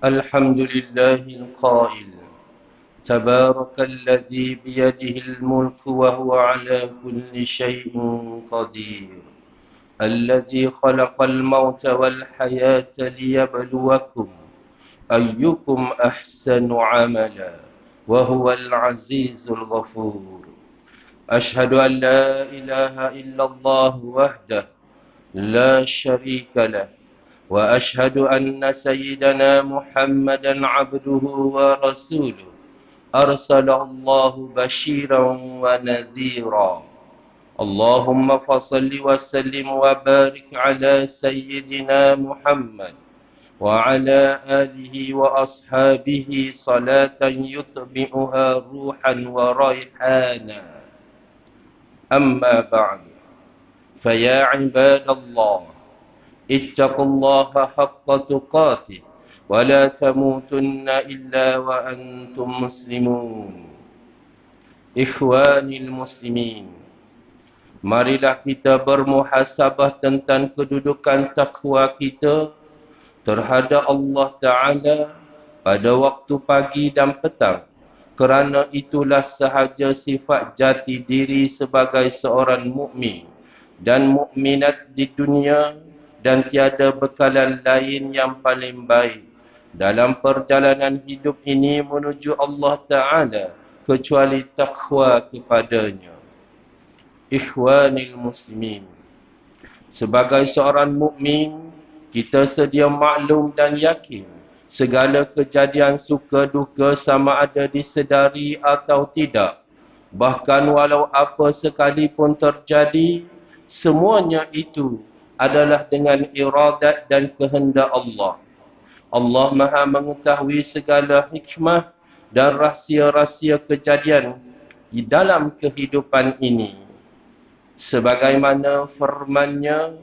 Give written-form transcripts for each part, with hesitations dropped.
الحمد لله القائل تبارك الذي بيده الملك وهو على كل شيء قدير الذي خلق الموت والحياة ليبلوكم أيكم أحسن عملا وهو العزيز الغفور أشهد أن لا إله إلا الله وحده لا شريك له وأشهد أن سيدنا محمدا عبده ورسوله أرسله الله بشيرا ونذيرا اللهم فصل وسلم وبارك على سيدنا محمد وعلى آله وأصحابه صلاة يطبئها روحا وريحانا أما بعد فيا عباد الله اتقوا الله حق تقاته ولا تموتن إلا وأنتم مسلمون إخواني المسلمين. Marilah kita bermuhasabah tentang kedudukan takwa kita terhadap Allah Ta'ala pada waktu pagi dan petang, kerana itulah sahaja sifat jati diri sebagai seorang mukmin dan mukminat di dunia, dan tiada bekalan lain yang paling baik dalam perjalanan hidup ini menuju Allah Ta'ala kecuali takwa kepadanya. Ikhwanil muslimin, sebagai seorang mukmin, kita sedia maklum dan yakin segala kejadian suka duka sama ada disedari atau tidak, bahkan walau apa sekalipun terjadi, semuanya itu adalah dengan iradat dan kehendak Allah. Allah Maha mengetahui segala hikmah dan rahsia-rahsia kejadian di dalam kehidupan ini. Sebagaimana firman-Nya,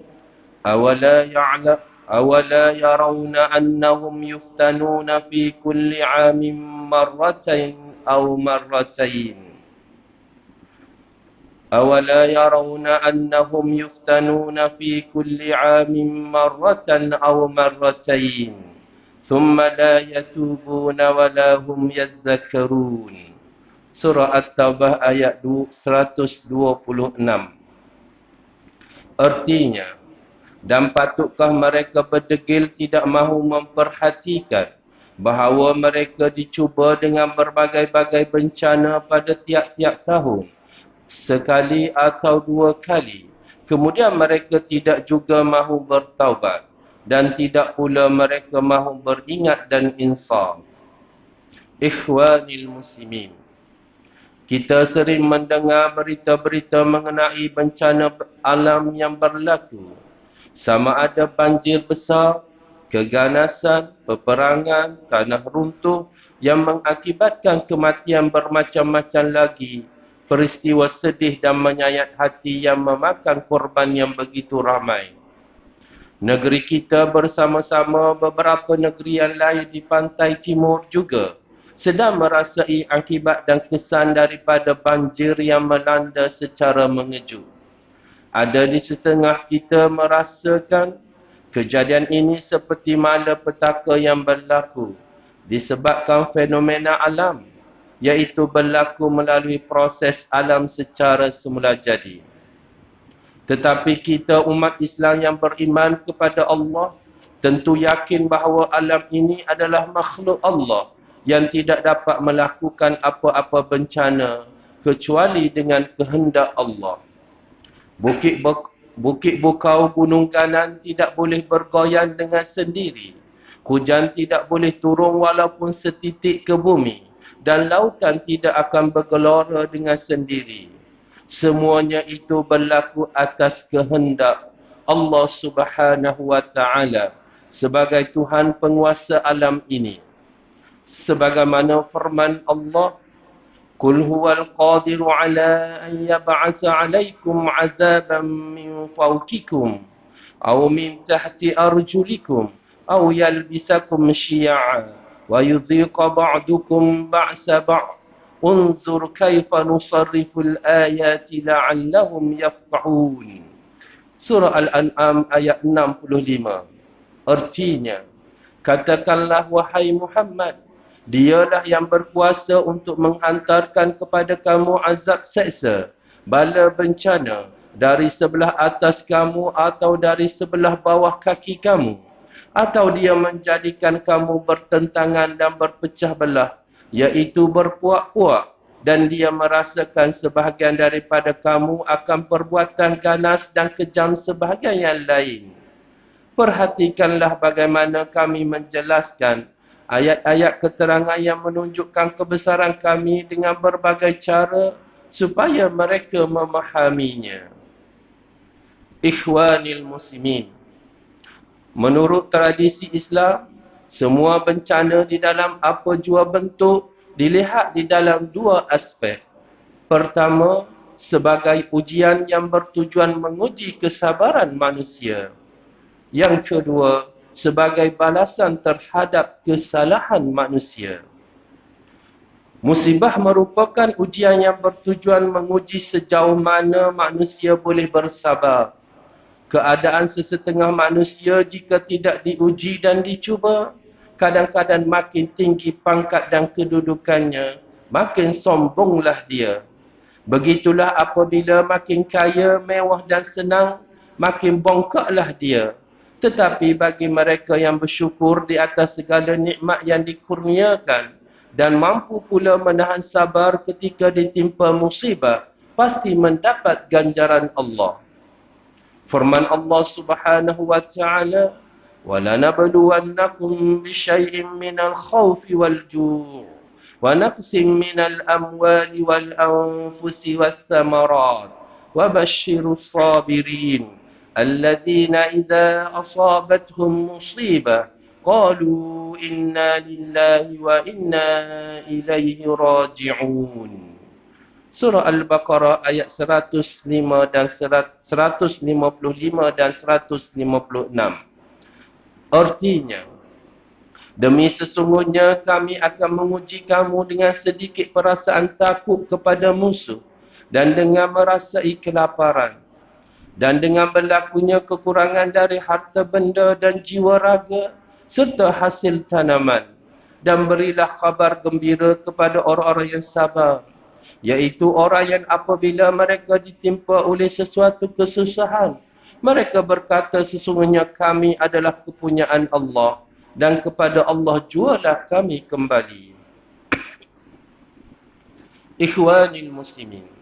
awala yarawna annahum yuftanuna fi kulli 'amin marratain aw marratain. أولا يرون أنهم يفتنون في كل عام مرة أو مرتين ثم لا يتوبون ولا هم يذكرون. Surah At-Taubah ayat 126. Artinya, dan patutkah mereka berdegil tidak mahu memperhatikan bahawa mereka dicuba dengan berbagai-bagai bencana pada tiap-tiap tahun, sekali atau dua kali, kemudian mereka tidak juga mahu bertaubat, dan tidak pula mereka mahu beringat dan insaf. Ikhwanil muslimin, kita sering mendengar berita-berita mengenai bencana alam yang berlaku, sama ada banjir besar, keganasan, peperangan, tanah runtuh yang mengakibatkan kematian bermacam-macam lagi, peristiwa sedih dan menyayat hati yang memakan korban yang begitu ramai. Negeri kita bersama-sama beberapa negeri yang lain di pantai timur juga sedang merasai akibat dan kesan daripada banjir yang melanda secara mengejut. Ada di setengah kita merasakan kejadian ini seperti malapetaka yang berlaku disebabkan fenomena alam, iaitu berlaku melalui proses alam secara semula jadi. Tetapi kita umat Islam yang beriman kepada Allah tentu yakin bahawa alam ini adalah makhluk Allah yang tidak dapat melakukan apa-apa bencana kecuali dengan kehendak Allah. Bukit bukau gunung kanan tidak boleh bergoyang dengan sendiri. Hujan tidak boleh turun walaupun setitik ke bumi. Dan lautan tidak akan bergelora dengan sendiri. Semuanya itu berlaku atas kehendak Allah Subhanahu wa Ta'ala sebagai Tuhan penguasa alam ini. Sebagaimana firman Allah, Qul huwal qadiru ala an yab'atsa 'alaikum 'adzaban min fawqikum aw min tahti arjulikum aw yalbisakum syi'a wa yudhiqa ba'dukum ba'sa ba'd. Unzur kaifa nusarriful ayati la'allahum yafqahun. Surah Al-An'am ayat 65. Artinya, Katakanlah wahai Muhammad, dialah yang berkuasa untuk menghantarkan kepada kamu azab seksa, bala bencana, dari sebelah atas kamu atau dari sebelah bawah kaki kamu. Atau dia menjadikan kamu bertentangan dan berpecah belah, iaitu berpuak-puak. Dan dia merasakan sebahagian daripada kamu akan perbuatan ganas dan kejam sebahagian yang lain. Perhatikanlah bagaimana kami menjelaskan ayat-ayat keterangan yang menunjukkan kebesaran kami dengan berbagai cara supaya mereka memahaminya. Ikhwanil muslimin, menurut tradisi Islam, semua bencana di dalam apa jua bentuk dilihat di dalam dua aspek. Pertama, sebagai ujian yang bertujuan menguji kesabaran manusia. Yang kedua, sebagai balasan terhadap kesalahan manusia. Musibah merupakan ujian yang bertujuan menguji sejauh mana manusia boleh bersabar. Keadaan sesetengah manusia jika tidak diuji dan dicuba, kadang-kadang makin tinggi pangkat dan kedudukannya, makin sombonglah dia. Begitulah apabila makin kaya, mewah dan senang, makin bongkaklah dia. Tetapi bagi mereka yang bersyukur di atas segala nikmat yang dikurniakan dan mampu pula menahan sabar ketika ditimpa musibah, pasti mendapat ganjaran Allah. Firman Allah Subhanahu wa taala, "Walanabluwannakum bisyai'in minal khaufi wal ju' wa naqsin minal amwali wal anfusi wath thamarat wa basyirus sabirin alladzina idza asabathum musibah qalu inna lillahi wa inna ilaihi raji'un." Surah Al-Baqarah ayat 105 dan 155 dan 156. Artinya, demi sesungguhnya kami akan menguji kamu dengan sedikit perasaan takut kepada musuh dan dengan merasai kelaparan dan dengan berlakunya kekurangan dari harta benda dan jiwa raga serta hasil tanaman. Dan berilah khabar gembira kepada orang-orang yang sabar, iaitu orang yang apabila mereka ditimpa oleh sesuatu kesusahan, mereka berkata sesungguhnya kami adalah kepunyaan Allah dan kepada Allah jualah kami kembali. Ikhwanil muslimin,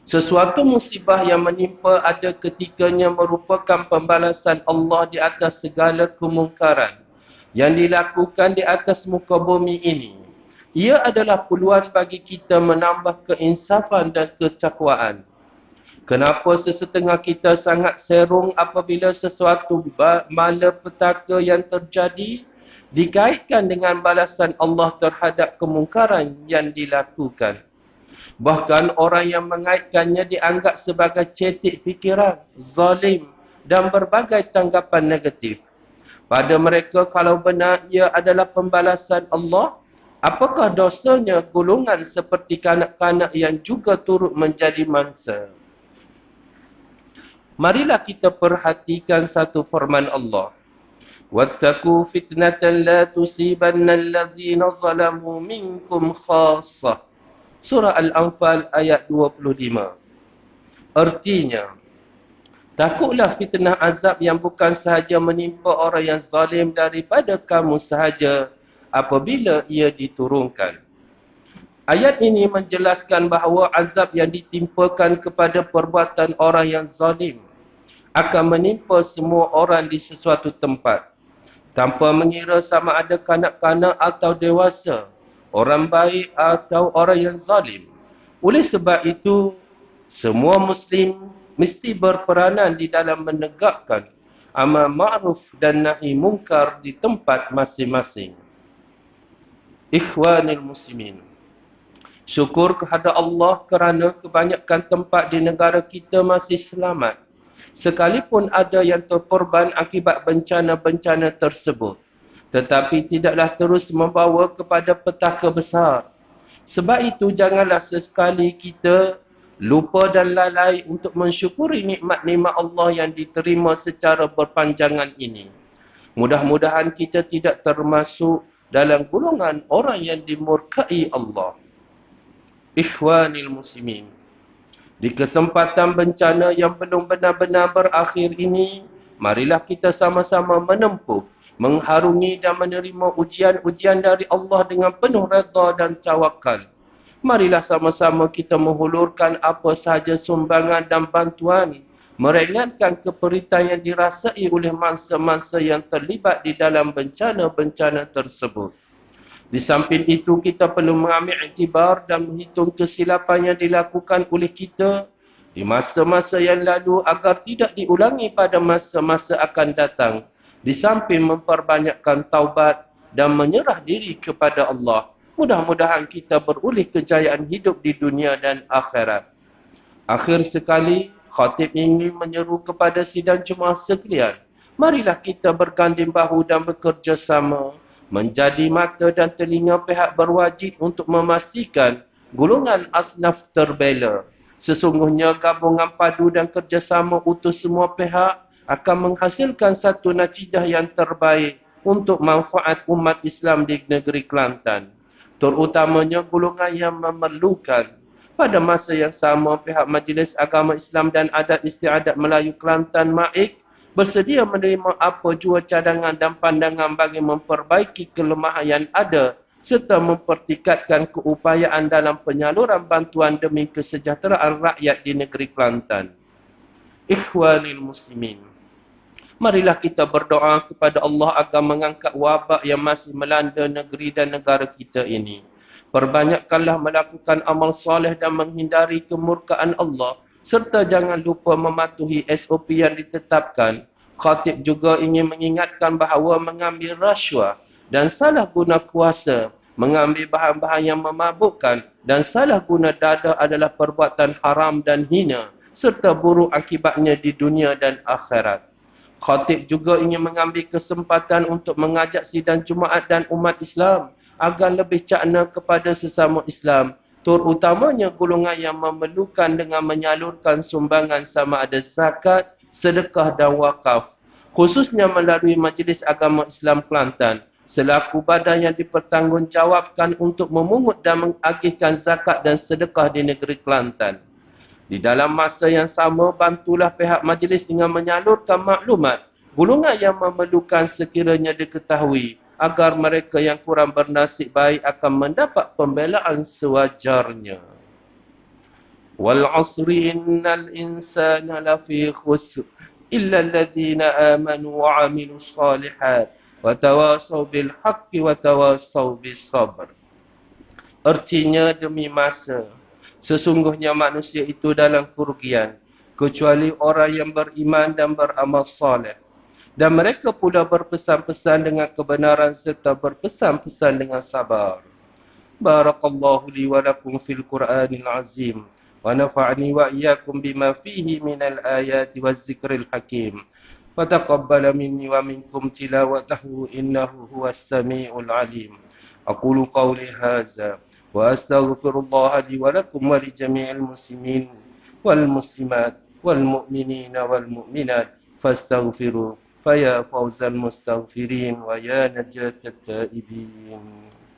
sesuatu musibah yang menimpa ada ketikanya merupakan pembalasan Allah di atas segala kemungkaran yang dilakukan di atas muka bumi ini. Ia adalah peluang bagi kita menambah keinsafan dan ketakwaan. Kenapa sesetengah kita sangat serong apabila sesuatu malapetaka yang terjadi dikaitkan dengan balasan Allah terhadap kemungkaran yang dilakukan. Bahkan orang yang mengaitkannya dianggap sebagai cetek fikiran, zalim dan berbagai tanggapan negatif. Pada mereka kalau benar ia adalah pembalasan Allah, apakah dosanya golongan seperti kanak-kanak yang juga turut menjadi mangsa? Marilah kita perhatikan satu firman Allah. Wattaqu fitnatan la tusibanna allazina zalamu minkum khassah. Surah Al-Anfal ayat 25. Artinya, takutlah fitnah azab yang bukan sahaja menimpa orang yang zalim daripada kamu sahaja apabila ia diturunkan. Ayat ini menjelaskan bahawa azab yang ditimpakan kepada perbuatan orang yang zalim akan menimpa semua orang di sesuatu tempat, tanpa mengira sama ada kanak-kanak atau dewasa, orang baik atau orang yang zalim. Oleh sebab itu, semua Muslim mesti berperanan di dalam menegakkan amar ma'ruf dan nahi mungkar di tempat masing-masing. Ikhwanil muslimin, syukur kepada Allah kerana kebanyakan tempat di negara kita masih selamat, sekalipun ada yang terkorban akibat bencana-bencana tersebut. Tetapi tidaklah terus membawa kepada petaka besar. Sebab itu janganlah sesekali kita lupa dan lalai untuk mensyukuri nikmat-nikmat Allah yang diterima secara berpanjangan ini. Mudah-mudahan kita tidak termasuk dalam golongan orang yang dimurkai Allah. Ikhwanil muslimin, di kesempatan bencana yang belum benar-benar berakhir ini, marilah kita sama-sama menempuh, mengharungi dan menerima ujian-ujian dari Allah dengan penuh redha dan tawakal. Marilah sama-sama kita menghulurkan apa sahaja sumbangan dan bantuan, meringankan keperitan yang dirasai oleh mangsa-mangsa yang terlibat di dalam bencana-bencana tersebut. Di samping itu, kita perlu mengambil iktibar dan menghitung kesilapan yang dilakukan oleh kita di masa-masa yang lalu agar tidak diulangi pada masa-masa akan datang. Di samping memperbanyakkan taubat dan menyerah diri kepada Allah, mudah-mudahan kita beroleh kejayaan hidup di dunia dan akhirat. Akhir sekali, khatib ingin menyeru kepada sidang jemaah sekalian, marilah kita berganding bahu dan bekerjasama, menjadi mata dan telinga pihak berwajib untuk memastikan golongan asnaf terbela. Sesungguhnya gabungan padu dan kerjasama utuh semua pihak akan menghasilkan satu natijah yang terbaik untuk manfaat umat Islam di negeri Kelantan, terutamanya golongan yang memerlukan. Pada masa yang sama, pihak Majlis Agama Islam dan Adat Istiadat Melayu Kelantan MAIK bersedia menerima apa jua cadangan dan pandangan bagi memperbaiki kelemahan yang ada serta mempertingkatkan keupayaan dalam penyaluran bantuan demi kesejahteraan rakyat di negeri Kelantan. Ikhwanil muslimin, marilah kita berdoa kepada Allah agar mengangkat wabak yang masih melanda negeri dan negara kita ini. Perbanyakkanlah melakukan amal soleh dan menghindari kemurkaan Allah, serta jangan lupa mematuhi SOP yang ditetapkan. Khatib juga ingin mengingatkan bahawa mengambil rasuah dan salah guna kuasa, mengambil bahan-bahan yang memabukkan dan salah guna dadah adalah perbuatan haram dan hina, serta buruk akibatnya di dunia dan akhirat. Khatib juga ingin mengambil kesempatan untuk mengajak sidang Jumaat dan umat Islam agar lebih cakna kepada sesama Islam, terutamanya golongan yang memerlukan dengan menyalurkan sumbangan sama ada zakat, sedekah dan wakaf, khususnya melalui Majlis Agama Islam Kelantan, selaku badan yang dipertanggungjawabkan untuk memungut dan mengagihkan zakat dan sedekah di negeri Kelantan. Di dalam masa yang sama, bantulah pihak majlis dengan menyalurkan maklumat golongan yang memerlukan sekiranya diketahui, agar mereka yang kurang bernasib baik akan mendapat pembelaan sewajarnya. Wal 'asri innal insana lafi khusr illa alladhina amanu wa 'amilus shalihat wa tawasaw bil haqqi wa tawasaw bis sabr. Artinya, demi masa, sesungguhnya manusia itu dalam kerugian, kecuali orang yang beriman dan beramal soleh. Dan mereka pula berpesan-pesan dengan kebenaran serta berpesan-pesan dengan sabar. Barakallahu li wa lakum fil Qur'anil azim. Wa nafa'ani wa iyyakum bima fihi minal ayati waz zikril hakim. Wa taqabbala minni wa minkum tilawatahu innahu huwas sami'ul alim. Aqulu qawli hadza wa astaghfirullah li wa lakum wa li jami'il muslimin wal muslimat wal mu'minina wal mu'minat fastaghfiruh فيا فوز المستغفرين ويا نجاة التائبين.